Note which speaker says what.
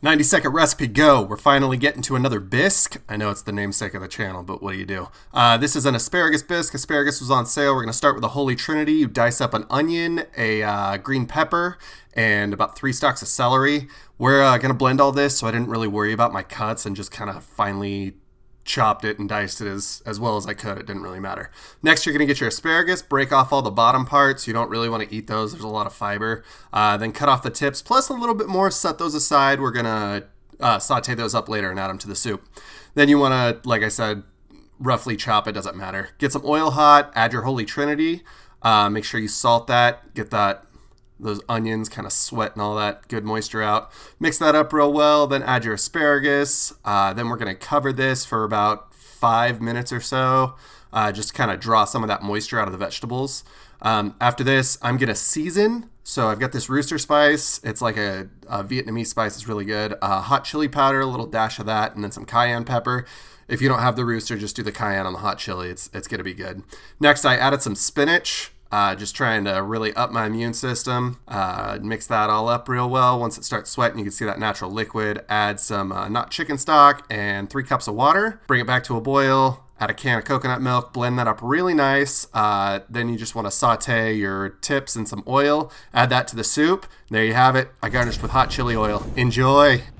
Speaker 1: 90-second recipe go. We're finally getting to another bisque. I know it's the namesake of the channel, but what do you do? This is an asparagus bisque. Asparagus was on sale. We're going to start with the holy trinity. You dice up an onion, a green pepper, and about 3 stalks of celery. We're going to blend all this, so I didn't really worry about my cuts and just kind of finely chopped it and diced it as well as I could. It didn't really matter. Next, you're going to get your asparagus, break off all the bottom parts. You don't really want to eat those. There's a lot of fiber. Then cut off the tips, plus a little bit more. Set those aside. We're going to saute those up later and add them to the soup. Then you want to, like I said, roughly chop it. Doesn't matter. Get some oil hot. Add your holy trinity. Make sure you salt that. Get those onions kind of sweat and all that good moisture out. Mix that up real well, then add your asparagus. Then we're going to cover this for about 5 minutes or so, just kind of draw some of that moisture out of the vegetables. After this, I'm going to season. So I've got this rooster spice. It's like a Vietnamese spice. It's really good. Hot chili powder, a little dash of that, and then some cayenne pepper. If you don't have the rooster, just do the cayenne on the hot chili. It's going to be good. Next, I added some spinach. Just trying to really up my immune system. Mix that all up real well. Once it starts sweating, you can see that natural liquid. Add some not chicken stock and 3 cups of water. Bring it back to a boil. Add a can of coconut milk. Blend that up really nice. Then you just want to saute your tips in some oil. Add that to the soup. There you have it. I garnished with hot chili oil. Enjoy.